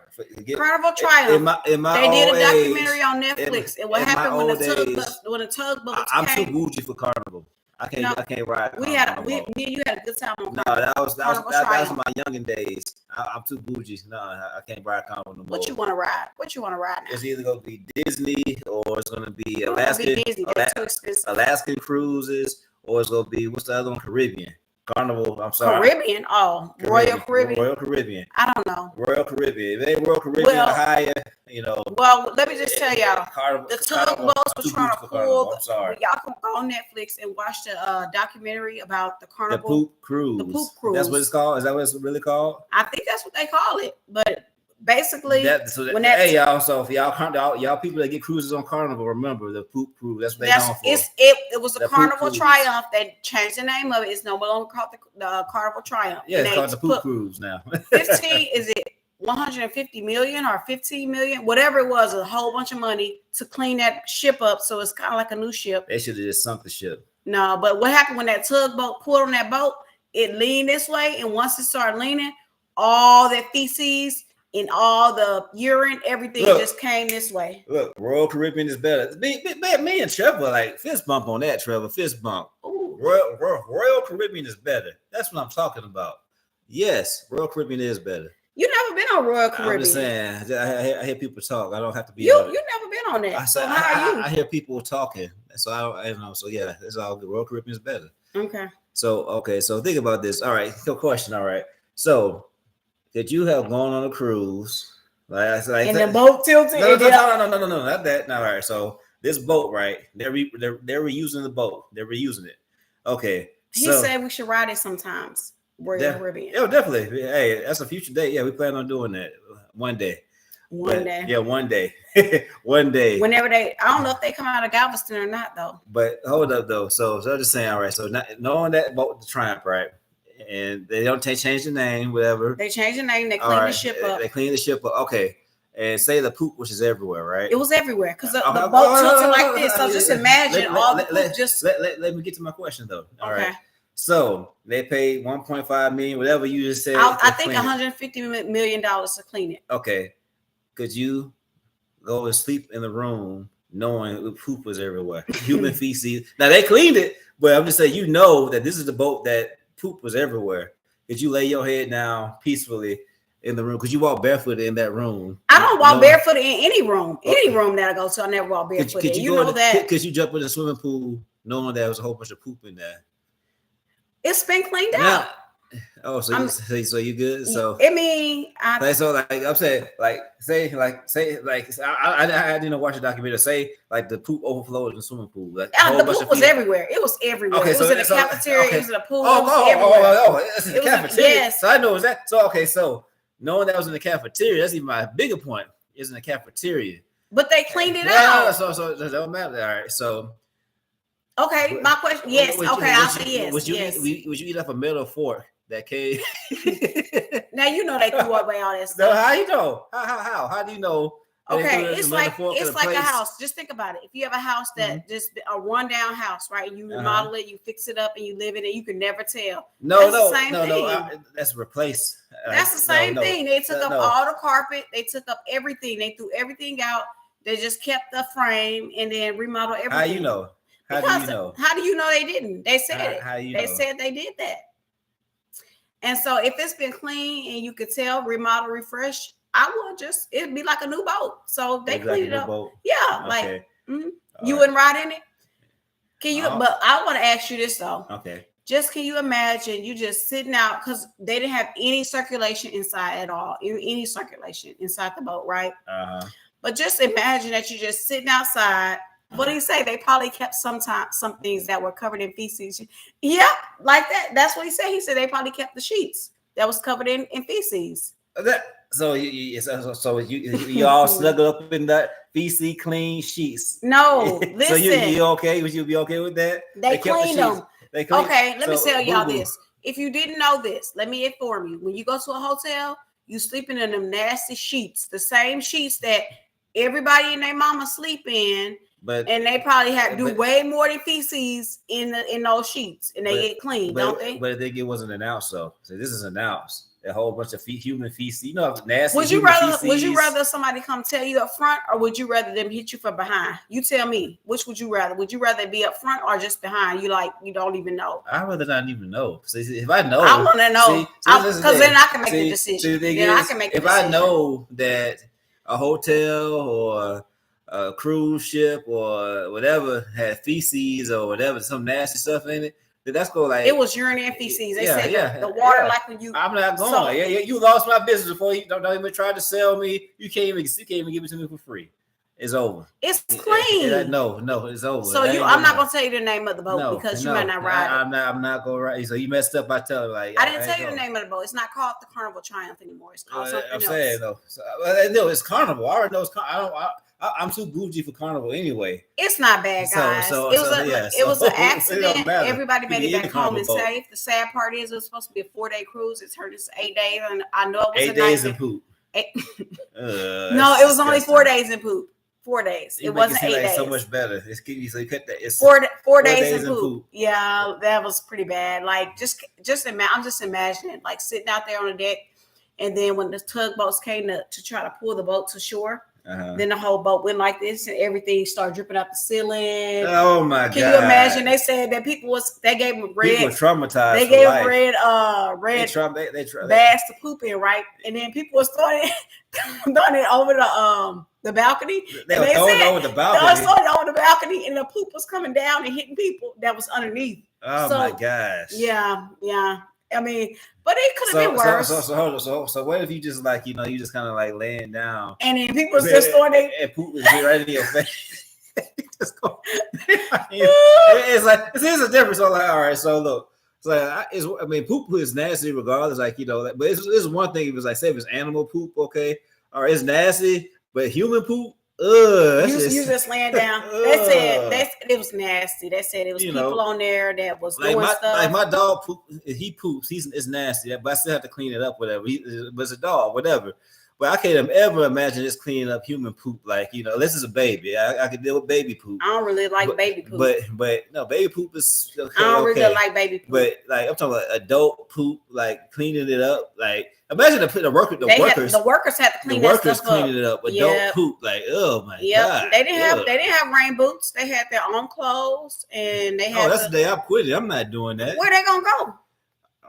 Carnival Triumph. In my they did a age, documentary on Netflix. And what happened when the tugboat I'm came? too bougie for Carnival. I can't ride. Me and you had a good time on Carnival. No, that was my youngin' days. I'm too bougie. No, I can't ride Carnival no more. What you want to ride? Now? It's either gonna be Disney or it's gonna be Alaskan cruises, or it's gonna be what's the other one? Caribbean. Carnival, I'm sorry. Caribbean? Oh, Royal Caribbean. Royal Caribbean. I don't know. Royal Caribbean. If they Royal Caribbean higher, you know. Well, let me just tell y'all. The tugboats were trying to pull. I'm sorry. Y'all can go on Netflix and watch the documentary about the Carnival. The Poop Cruise. The Poop Cruise. That's what it's called? Is that what it's really called? I think that's what they call it. But basically, hey y'all, so if y'all people that get cruises on Carnival, remember the Poop Cruise. That's what they're known for. It was the Carnival Triumph. They changed the name of it. It's no longer called the Carnival Triumph. Yeah, it's called the Poop Cruise now. 15 is it 150 million or 15 million, whatever it was, a whole bunch of money to clean that ship up, so it's kind of like a new ship. They should have just sunk the ship. No, but what happened when that tugboat pulled on that boat? It leaned this way, and once it started leaning, all that feces and all the urine, everything just came this way. Look, Royal Caribbean is better. Me and Trevor like fist bump on that, Trevor. Fist bump. Royal Caribbean is better. That's what I'm talking about. Yes, Royal Caribbean is better. You never been on Royal Caribbean. I'm just saying. I hear people talk. I don't have to be. You never been on that. So how are you? I hear people talking. So I don't know. So yeah, it's all good. Royal Caribbean is better. Okay. So think about this. All right, no question. All right. So could you have gone on a cruise? Like the boat tilted? No, not that. No, all right. So this boat, right? They're reusing the boat. They're reusing it. Okay. He said we should ride it sometimes. Royal Caribbean. Yeah, definitely. Hey, that's a future date. Yeah, we plan on doing that one day. One day. Yeah, one day. One day. Whenever I don't know if they come out of Galveston or not, though. But hold up, though. So I'm just saying, all right. So knowing that boat, the Triumph, right? And they don't change the name, whatever. They change the name. They clean the ship up. They clean the ship up. Okay. And say the poop, which is everywhere, right? It was everywhere because the boat tilted like this. So just imagine all the poop just. Let me get to my question, though. All right. So they paid $1.5 million, whatever you just said. I think $150 million to clean it. Okay. Could you go and sleep in the room knowing poop was everywhere? Human feces. Now they cleaned it, but I'm just saying, you know that this is the boat that poop was everywhere. Could you lay your head down peacefully in the room? Could you walk barefoot in that room? I don't walk barefoot in any room. Any room that I go to, I never walk barefoot in. You know that. Could you jump in the swimming pool knowing there was a whole bunch of poop in there? It's been cleaned out. Oh, so you good? So I mean, I'm saying, I didn't watch the documentary. Say like the poop overflowed in the swimming pool. Like the poop was everywhere. It was everywhere. Okay, it was in the cafeteria. It was in the pool. It's in the cafeteria. Yes. So I know that. So knowing that was in the cafeteria, that's even my bigger point. Is in the cafeteria. But they cleaned it out. So it don't matter. All right. So. Okay, my question. Yes. I'll say yes. Would you eat off a metal fork that came? Now you know they threw away all that stuff. No, how you know? How do you know? Okay, it's like a house. Just think about it. If you have a house that just a rundown house, right? You remodel it, you fix it up, and you live in it. You can never tell. No. That's replace. That's the same thing. They took up all the carpet. They took up everything. They threw everything out. They just kept the frame and then remodeled everything. How you know? How do you know? How do you know they didn't? They said it. They said they did that. And so if it's been clean and you could tell, remodel, refresh, it'd be like a new boat. So they cleaned it up. Boat. Yeah. Okay. You wouldn't ride in it? Can you? But I want to ask you this though. Okay. Just can you imagine you just sitting out because they didn't have any circulation inside at all, any circulation inside the boat, right? But just imagine that you're just sitting outside. What do you say? They probably kept some things that were covered in feces. Yeah, like that. That's what he said. He said they probably kept the sheets that was covered in feces. So you all snuggle up in that feces clean sheets. No, listen. So you okay? Would you be okay with that? They cleaned them. Okay, let me tell y'all this. If you didn't know this, let me inform you. When you go to a hotel, you sleeping in them nasty sheets, the same sheets that everybody and their mama sleep in. And they probably do way more than feces in those sheets, and they get clean, don't they? But I think it wasn't announced though. So this is announced. A whole bunch of human feces. You know, nasty. Would you rather somebody come tell you up front, or would you rather them hit you from behind? You tell me. Which would you rather? Would you rather be up front or just behind? You don't even know. I'd rather not even know. See, if I know, I want to know because then I can make the decision. If I know that a hotel or a cruise ship or whatever had feces or whatever, some nasty stuff in it, then that's go like it was urine and feces. They said the water like when you. I'm not going. You lost my business before you don't even try to sell me. You can't even give it to me for free. It's over. It's clean. No, it's over. So I'm not gonna tell you the name of the boat because you might not ride it. I'm not gonna ride. So you messed up by telling I didn't tell you the name of the boat. It's not called the Carnival Triumph anymore. It's called something else. I'm saying though. No, it's Carnival. I already know it's I'm too bougie for Carnival anyway. It's not bad, guys. It was an accident. Everybody made it back home and safe. The sad part is it was supposed to be a 4-day cruise. It turned into 8 days, and I know it was 8 days in poop. No, it was only 4 days in poop. 4 days. It wasn't 8 days. So much better. So you cut that. It's 4 days in poop. Yeah, that was pretty bad. Like I'm just imagining like sitting out there on the deck, and then when the tugboats came to try to pull the boat to shore. Then the whole boat went like this, and everything started dripping out the ceiling. Oh my God! Can you imagine? They said that they gave them red. People were traumatized. They gave them red bags to poop in, right? And then people were throwing it over the balcony. They were throwing it over the balcony. They were throwing it over the balcony, and the poop was coming down and hitting people that was underneath. Oh my gosh! Yeah. I mean, but it could have been worse. So what if you just like, you just kind of like laying down, and then people just throwing it and poop is right in your face. It's like there's a difference. So like, all right, so look, it's like poop is nasty regardless, like but it's one thing if it's like say if it's animal poop, okay, or it's nasty, but human poop. You just laying down. They said it was nasty. They said it was people on there that was doing stuff. Like my dog he poops. It's nasty, but I still have to clean it up. Whatever. But it's a dog, whatever. But I can't ever imagine just cleaning up human poop. Like this is a baby. I could deal with baby poop. I don't really like baby poop. But no, baby poop is okay. I don't really like baby poop. But like I'm talking about adult poop, like cleaning it up. Like imagine the workers had to clean that stuff up. Cleaning it up. Adult poop, like oh my God. They didn't have rain boots. They had their own clothes, and they had. Oh, that's the day I quit it. I'm not doing that. Where they gonna go?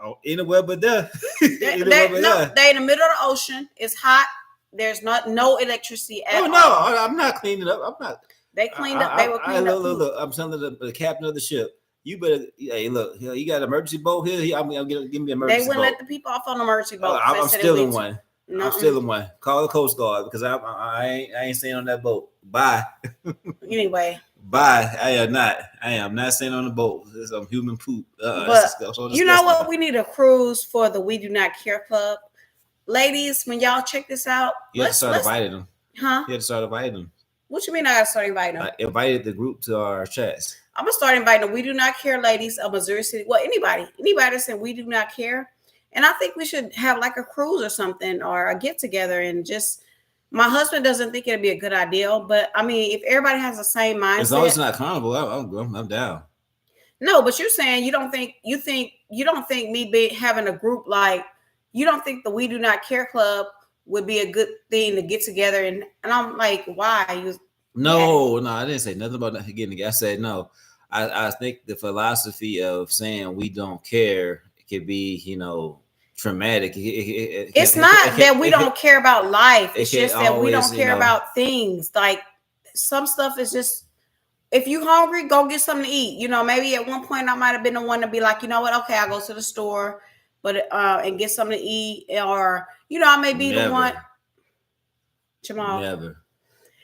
Oh, anywhere but there. They in the middle of the ocean. It's hot. There's no electricity at all. No, I'm not cleaning up. I'm not. They cleaned up. They were cleaning up. Look, I'm telling the captain of the ship. You better. Hey, look. You got an emergency boat here. I'm gonna give me an emergency boat. They wouldn't let the people off on the emergency boat. I'm stealing one. I'm stealing one. Call the Coast Guard because I ain't staying on that boat. Bye. Anyway. Bye. I am not staying on the boat. There's some human poop. But you know what? We need a cruise for the We Do Not Care Club. Ladies, when y'all check this out, you have to start inviting them. Huh? You have to start inviting them. What you mean I got to start inviting them? I invited the group to our chats. I'm going to start inviting the We Do Not Care ladies of Missouri City. Well, anybody that said We Do Not Care. And I think we should have like a cruise or something or a get together and just. My husband doesn't think it'd be a good idea, but I mean, if everybody has the same mindset, as long as it's not Carnival, I'm down. No, but you're saying you don't think me having a group like you don't think the We Do Not Care Club would be a good thing to get together and I'm like, why? No, I didn't say nothing about getting together. I said no. I think the philosophy of saying we don't care could be, traumatic. It's not that we don't care about life. It's just that we don't care about things. Like some stuff is just if you hungry, go get something to eat. Maybe at one point I might have been the one to be like, you know what? Okay, I'll go to the store, but and get something to eat, or I may be the one. Never, Jamal, never,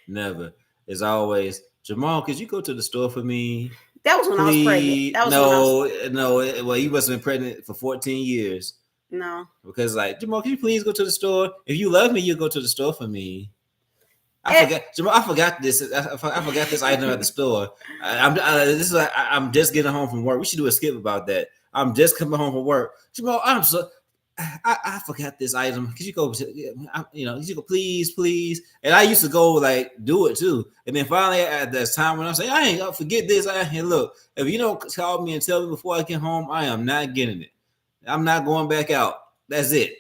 never. It's always Jamal. Could you go to the store for me, that was when I was pregnant. please? That was when I was No. Well, you must have been pregnant for 14 years. no. Because like Jamal, can you please go to the store? If you love me, you go to the store for me. I And, forgot, Jamal. I forgot this. I forgot this item at the store. I'm just getting home from work. We should do a skip about that. I'm just coming home from work, Jamal. I forgot this item. Could you go? Could you go, please, please? And I used to go like do it too. And then finally, at this time when I'm saying I ain't gonna forget this, look, if you don't call me and tell me before I get home, I am not getting it. I'm not going back out. That's it.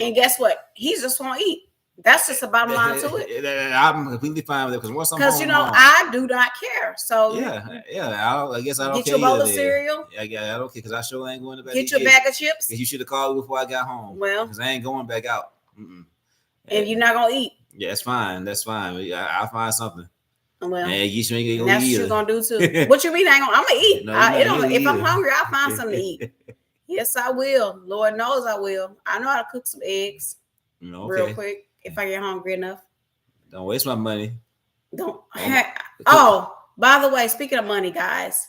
and guess what? He's just gonna eat. That's just the bottom line to it. I'm completely fine with it because once I'm Because home, I do not care. So yeah. I guess I don't get care. your bowl of either. cereal. I don't care because I sure ain't going to bed. Get your bag of chips. You should have called me before I got home. Well, because I ain't going back out. And you're not gonna eat. Yeah, that's fine. That's fine. I'll find something. Well, and you ain't gonna that's eat what you're gonna do too. What you mean? I'm gonna eat. If I'm hungry, I'll find something to eat. Yes, I will. Lord knows I will. I know how to cook some eggs real quick if I get hungry enough. Don't waste my money. Don't. Oh, by the way, speaking of money, guys,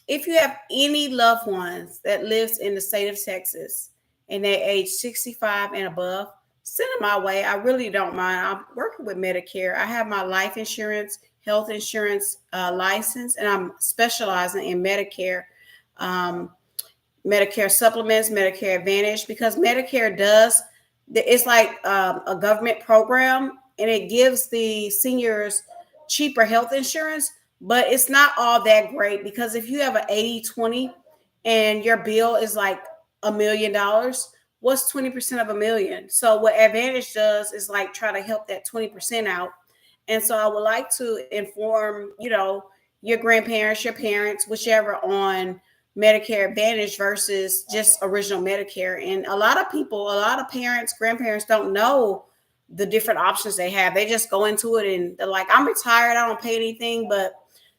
if you have any loved ones that lives in the state of Texas and they age 65 and above, send them my way. I really don't mind. I'm working with Medicare. I have my life insurance, health insurance license, and I'm specializing in Medicare. Medicare supplements, Medicare Advantage, because Medicare it's like a government program, and it gives the seniors cheaper health insurance, but it's not all that great because if you have an 80-20 and your bill is like $1 million, what's 20% of $1 million? So what Advantage does is like try to help that 20% out. And so I would like to inform, your grandparents, your parents, whichever, on Medicare Advantage versus just original Medicare. And a lot of parents, grandparents don't know the different options they have. They just go into it and they're like, I'm retired, I don't pay anything, but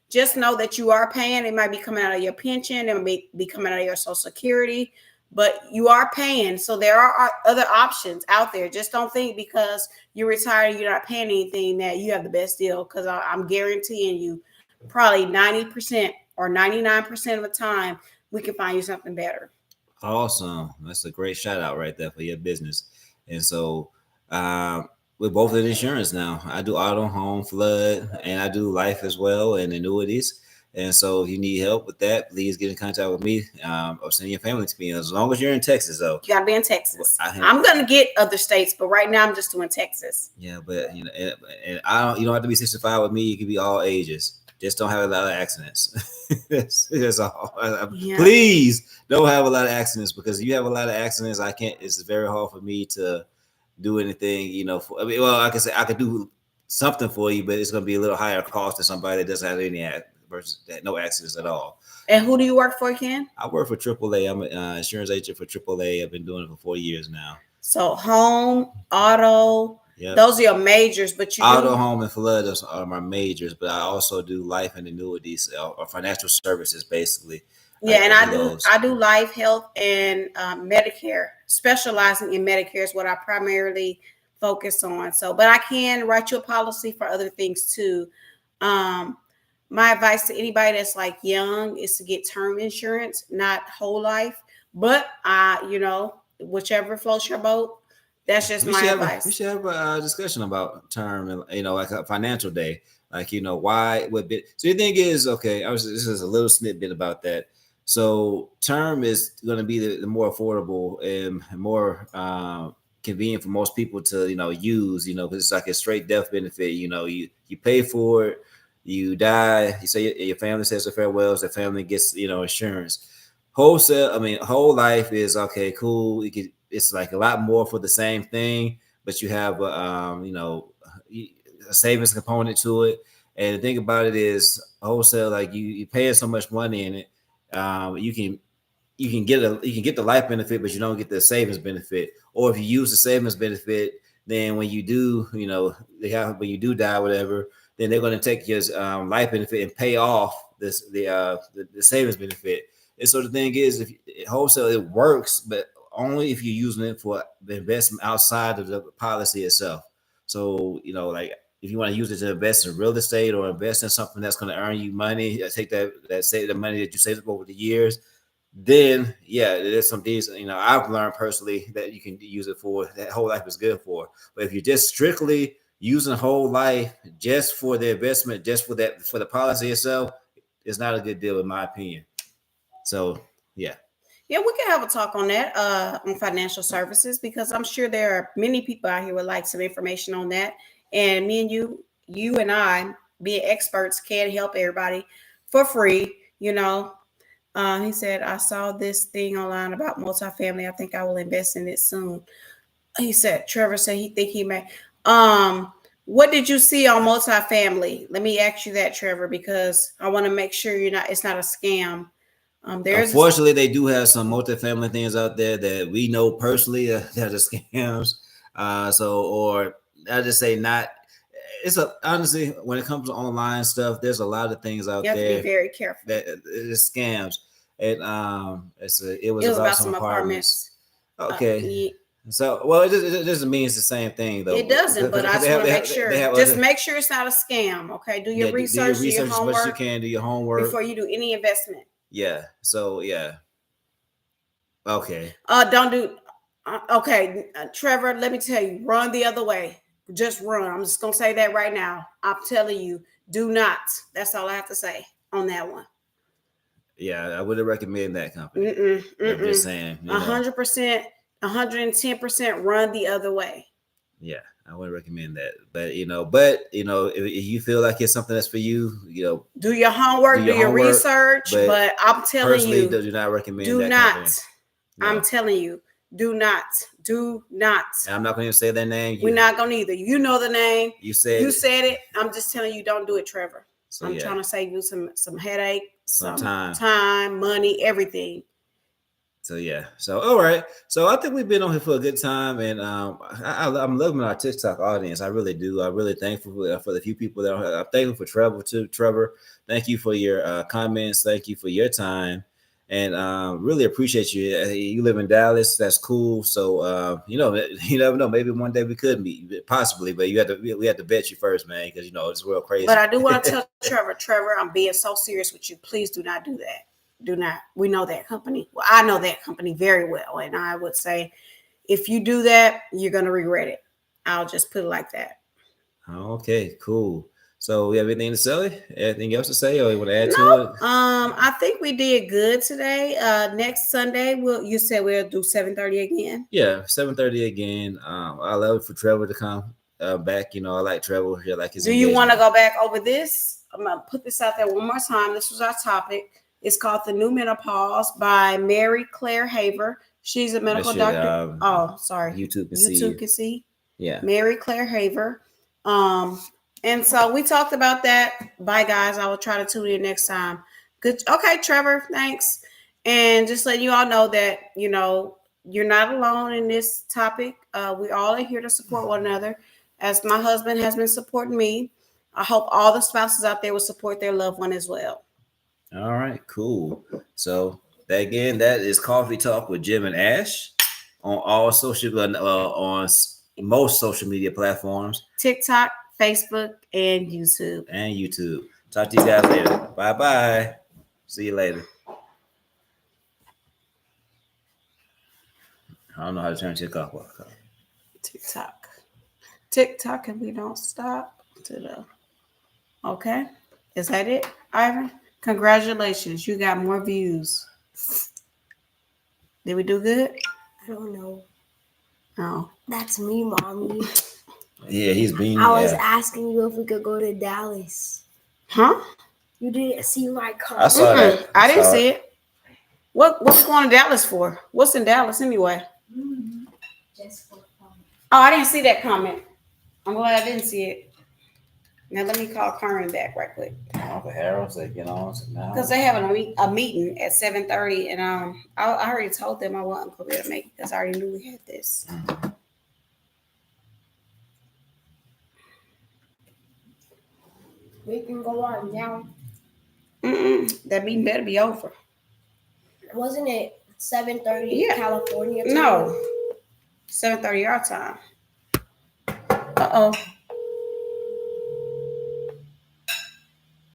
just know that you are paying. It might be coming out of your pension, it might be coming out of your Social Security, but you are paying. So there are other options out there. Just don't think because you're retired and you're not paying anything that you have the best deal, because I'm guaranteeing you probably 90% or 99% of the time, we can find you something better. Awesome. That's a great shout out right there for your business. And so we're both in insurance now. I do auto, home, flood, and I do life as well and annuities. And so if you need help with that, please get in contact with me or send your family to me. As long as you're in Texas, though. You got to be in Texas. I'm going to get other states, but right now I'm just doing Texas. Yeah, but and you don't have to be 65 with me. You can be all ages. Just don't have a lot of accidents. that's all. Please don't have a lot of accidents, because if you have a lot of accidents, it's very hard for me to do anything, like I said, I could do something for you, but it's going to be a little higher cost than somebody that doesn't have any versus no accidents at all. And who do you work for again? I work for AAA. I'm an insurance agent for AAA. I've been doing it for 4 years now. So home, auto, those are your majors, but auto, home, and flood are my majors, but I also do life and annuities or financial services, basically. Yeah, and I do life, health, and Medicare. Specializing in Medicare is what I primarily focus on. So, but I can write you a policy for other things too. My advice to anybody that's like young is to get term insurance, not whole life. But whichever floats your boat. That's just my advice. We should have a discussion about term and like a financial day. Like why would be. So the thing is, okay, this is a little snippet about that. So term is going to be the more affordable and more convenient for most people to use. Because it's like a straight death benefit. You pay for it, you die, you say your family says their farewells, the family gets insurance. Whole life is okay, cool. It's like a lot more for the same thing, but you have a savings component to it. And the thing about it is wholesale, like you paying so much money in it, you can get the life benefit, but you don't get the savings benefit. Or if you use the savings benefit, then when you do, when you do die, whatever, then they're going to take your life benefit and pay off the savings benefit. And so the thing is, if wholesale, it works, but only if you're using it for the investment outside of the policy itself. So, like if you want to use it to invest in real estate or invest in something that's going to earn you money, take the money that you saved up over the years, then yeah, there's some things I've learned personally that you can use it for. That whole life is good for. But if you're just strictly using whole life just for the investment, just for the policy itself, it's not a good deal in my opinion. So yeah. Yeah, we can have a talk on that, on financial services, because I'm sure there are many people out here would like some information on that. And me and you and I, being experts, can help everybody for free. He said, I saw this thing online about multifamily. I think I will invest in it soon. He said, Trevor said he think he may. What did you see on multifamily? Let me ask you that, Trevor, because I want to make sure it's not a scam. Unfortunately, they do have some multifamily things out there that we know personally that are scams. Or I just say not. Honestly, when it comes to online stuff, there's a lot of things out there. You have to be very careful. That it's scams. And it was about some apartments. Okay. So, well, it doesn't mean it's the same thing, though. It doesn't, but I just want to make sure. Just make sure it's not a scam, okay? Do your research, do your homework. As much as you can, do your homework. Before you do any investment. Yeah. So, yeah. Okay. Don't do... Okay, Trevor, let me tell you, run the other way. Just run. I'm just going to say that right now. I'm telling you, do not. That's all I have to say on that one. Yeah, I wouldn't recommend that company. I'm just saying. 100%. 110% run the other way. Yeah, I wouldn't recommend that. But if you feel like it's something that's for you, do your homework, do your research. But I'm telling you, do not recommend. Do that not. Company. No. I'm telling you, do not. Do not. And I'm not going to say their name. We're not going to either. You know the name. You said it. I'm just telling you, don't do it, Trevor. So, I'm trying to save you some headache, some time, money, everything. So yeah. So all right. So I think we've been on here for a good time, and I'm loving our TikTok audience. I really do. I'm really thankful for the few people that are. I'm thankful for Trevor too. Trevor, thank you for your comments. Thank you for your time, and really appreciate you. You live in Dallas. That's cool. So you never know. Maybe one day we could meet, possibly. But we had to bet you first, man, because it's real crazy. But I do want to tell Trevor, I'm being so serious with you. Please do not do that. Do not. We know that company. Well, I know that company very well. And I would say if you do that, you're going to regret it. I'll just put it like that. Okay, cool. So we have anything to say? Anything else to say or you want to add to it? I think we did good today. Next Sunday, you said we'll do 7:30 again. Yeah, 7:30 again. I love for Trevor to come back. I like Trevor here. Like his. Do you want to go back over this? I'm going to put this out there one more time. This was our topic. It's called The New Menopause by Mary Claire Haver. She's a medical doctor. Sorry. YouTube can see. Yeah. Mary Claire Haver. And so we talked about that. Bye, guys. I will try to tune in next time. Good. Okay, Trevor. Thanks. And just letting you all know that, you're not alone in this topic. We all are here to support one another. As my husband has been supporting me, I hope all the spouses out there will support their loved one as well. All right, cool. So that is Coffee Talk with Jim and Ash on all on most social media platforms: TikTok, Facebook, and YouTube. Talk to you guys later. Bye. See you later. I don't know how to turn TikTok off. TikTok, and we don't stop Okay, is that it, Ivan? Congratulations, you got more views. Did we do good? I don't know. Oh. That's me, Mommy. Yeah, he's being. I was asking you if we could go to Dallas. Huh? You didn't see my car. I saw that. I didn't see it. What's going to Dallas for? What's in Dallas anyway? Just for fun. Oh, I didn't see that comment. I'm glad I didn't see it. Now let me call Carmen back right quick. The Harold's because they having a meeting at 7:30, and I already told them I wasn't going to be able to make it because I already knew we had this. We can go on now. That meeting better be over. Wasn't it 7:30 Yeah. California time? No. 7:30 our time. Uh-oh.